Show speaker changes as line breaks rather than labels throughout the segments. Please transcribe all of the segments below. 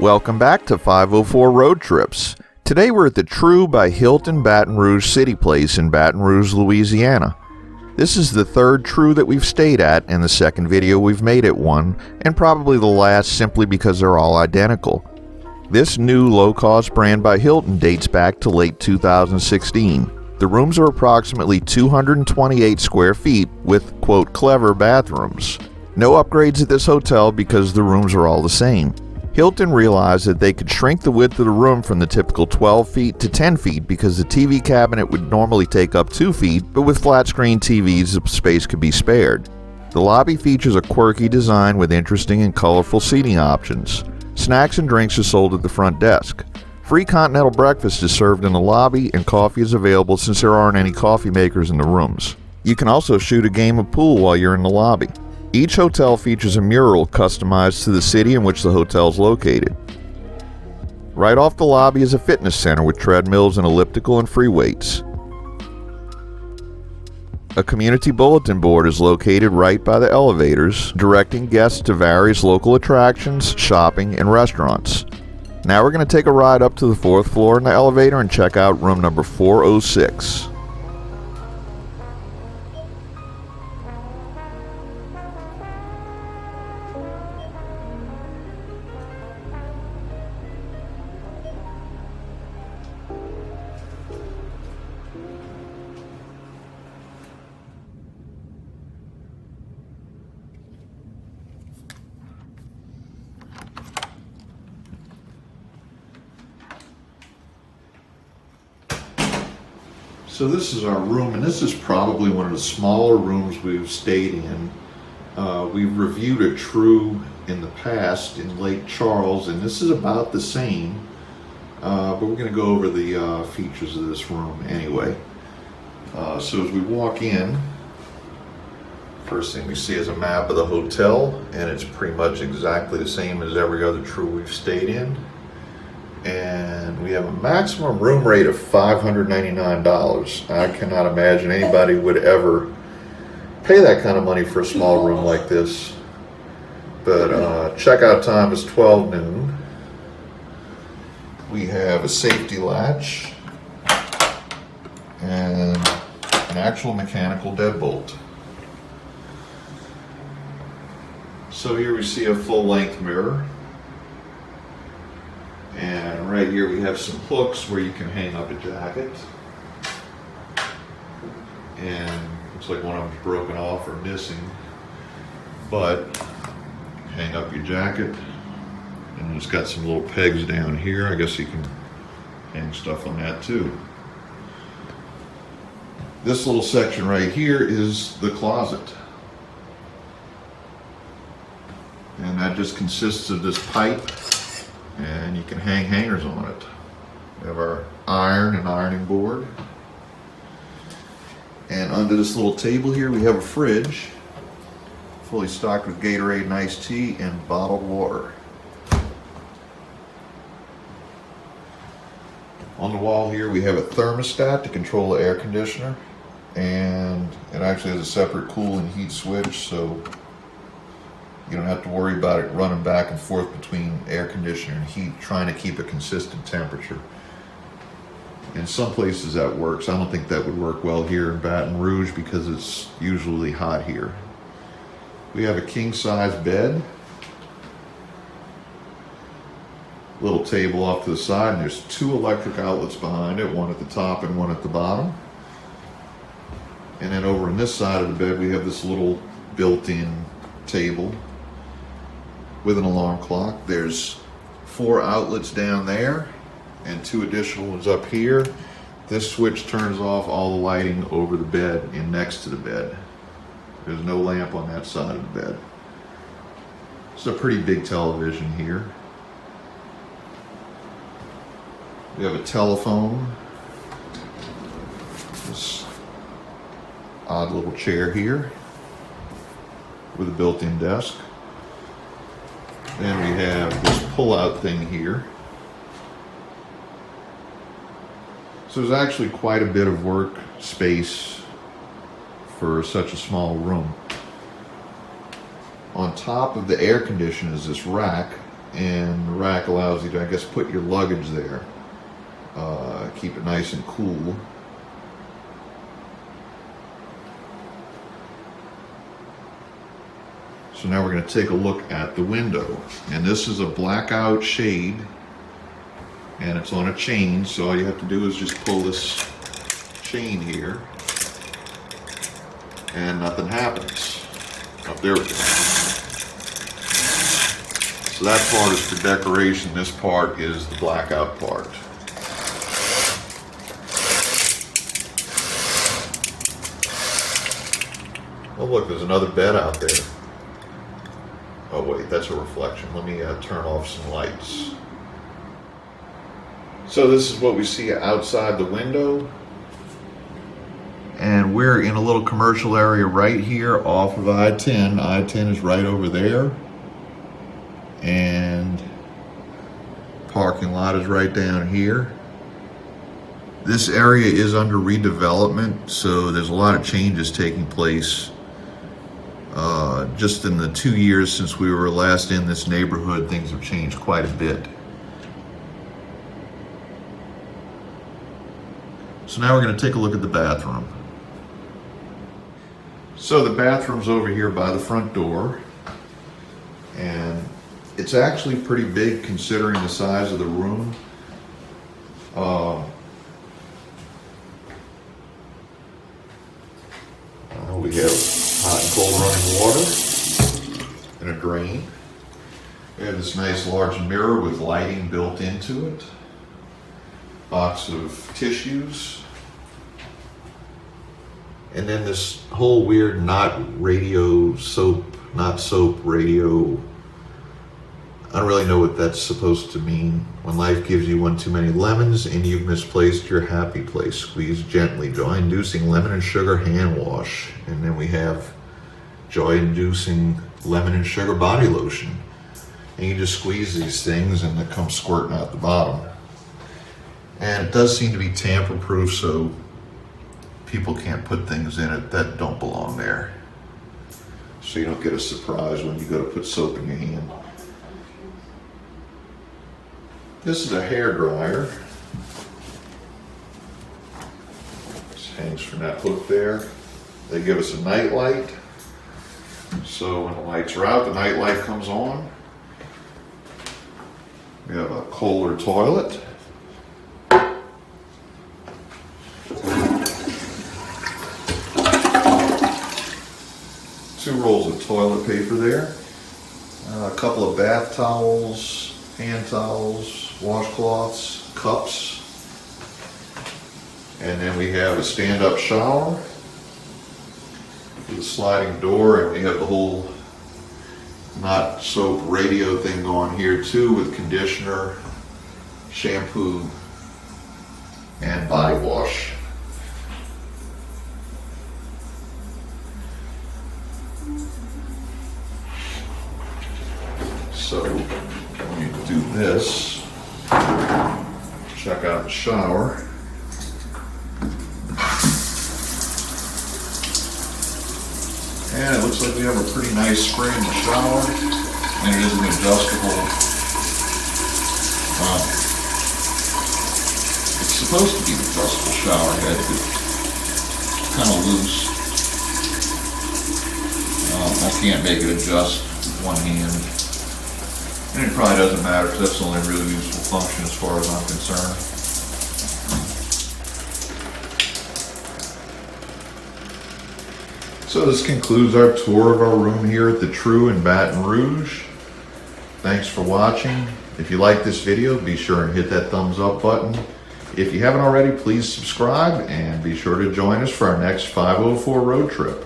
Welcome back to 504 Road Trips. Today we're at the True by Hilton Baton Rouge Citiplace in Baton Rouge, Louisiana. This is the third True that we've stayed at and the second video we've made at one, and probably the last simply because they're all identical. This new low-cost brand by Hilton dates back to late 2016. The rooms are approximately 228 square feet with, quote, clever bathrooms. No upgrades at this hotel because the rooms are all the same. Hilton realized that they could shrink the width of the room from the typical 12 feet to 10 feet because the TV cabinet would normally take up 2 feet, but with flat screen TVs the space could be spared. The lobby features a quirky design with interesting and colorful seating options. Snacks and drinks are sold at the front desk. Free continental breakfast is served in the lobby and coffee is available since there aren't any coffee makers in the rooms. You can also shoot a game of pool while you're in the lobby. Each hotel features a mural customized to the city in which the hotel is located. Right off the lobby is a fitness center with treadmills and elliptical and free weights. A community bulletin board is located right by the elevators, directing guests to various local attractions, shopping, and restaurants. Now we're going to take a ride up to the 4th floor in the elevator and check out room number 406. So this is our room, and this is probably one of the smaller rooms we've stayed in. We've reviewed a True in the past in Lake Charles, and this is about the same, but we're going to go over the features of this room anyway. So as we walk in, first thing we see is a map of the hotel, and it's pretty much exactly the same as every other True we've stayed in. And we have a maximum room rate of $599. I cannot imagine anybody would ever pay that kind of money for a small room like this. But checkout time is 12 noon. We have a safety latch and an actual mechanical deadbolt. So here we see a full-length mirror. And right here we have some hooks where you can hang up a jacket. And looks like one of them's broken off or missing. But hang up your jacket. And it's got some little pegs down here. I guess you can hang stuff on that too. This little section right here is the closet. And that just consists of this pipe. And you can hang hangers on it. We have our iron and ironing board. And under this little table here we have a fridge, fully stocked with Gatorade and iced tea and bottled water. On the wall here we have a thermostat to control the air conditioner, and it actually has a separate cool and heat switch, so you don't have to worry about it running back and forth between air conditioner and heat, trying to keep a consistent temperature. In some places that works. I don't think that would work well here in Baton Rouge because it's usually hot here. We have a king-size bed. Little table off to the side, and there's 2 electric outlets behind it, one at the top and one at the bottom. And then over on this side of the bed we have this little built-in table with an alarm clock. There's 4 outlets down there and 2 additional ones up here. This switch turns off all the lighting over the bed and next to the bed. There's no lamp on that side of the bed. It's a pretty big television here. We have a telephone. This odd little chair here with a built-in desk. Then we have this pull-out thing here. So there's actually quite a bit of work space for such a small room. On top of the air conditioner is this rack, and the rack allows you to, I guess, put your luggage there. Keep it nice and cool. So now we're going to take a look at the window, and this is a blackout shade, and it's on a chain, so all you have to do is just pull this chain here and nothing happens. Oh, there we go. So that part is for decoration. This part is the blackout part. Oh look, there's another bed out there. Oh wait, that's a reflection. Let me turn off some lights. So this is what we see outside the window. And we're in a little commercial area right here off of I-10. I-10 is right over there. And parking lot is right down here. This area is under redevelopment, so there's a lot of changes taking place. Just in the 2 years since we were last in this neighborhood, things have changed quite a bit. So now we're going to take a look at the bathroom. So the bathroom's over here by the front door, and it's actually pretty big considering the size of the room. We have hot and cold running water and a drain. We have this nice large mirror with lighting built into it. Box of tissues. And then this whole weird not soap radio. I don't really know what that's supposed to mean. When life gives you one too many lemons and you've misplaced your happy place, squeeze gently. Joy-inducing lemon and sugar hand wash. And then we have joy-inducing lemon and sugar body lotion. And you just squeeze these things and it comes squirting out the bottom. And it does seem to be tamper-proof, so people can't put things in it that don't belong there. So you don't get a surprise when you go to put soap in your hand. This is a hair dryer. This hangs from that hook there. They give us a nightlight. So when the lights are out, the nightlight comes on. We have a Kohler toilet. Two rolls of toilet paper there. A couple of bath towels, hand towels, washcloths, cups, and then we have a stand-up shower with a sliding door, and we have the whole not soap radio thing going here too, with conditioner, shampoo, and body wash. So when you do this, check out the shower. And it looks like we have a pretty nice spray in the shower, and it is an adjustable. It's supposed to be an adjustable shower head, but it's kind of loose. I can't make it adjust with one hand. And it probably doesn't matter because that's the only really useful function as far as I'm concerned. So this concludes our tour of our room here at the True in Baton Rouge. Thanks for watching. If you like this video, be sure and hit that thumbs up button. If you haven't already, please subscribe and be sure to join us for our next 504 road trip.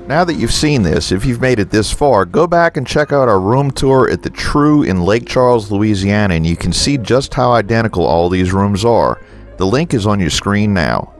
Now that you've seen this, if you've made it this far, go back and check out our room tour at the True in Lake Charles, Louisiana, and you can see just how identical all these rooms are. The link is on your screen now.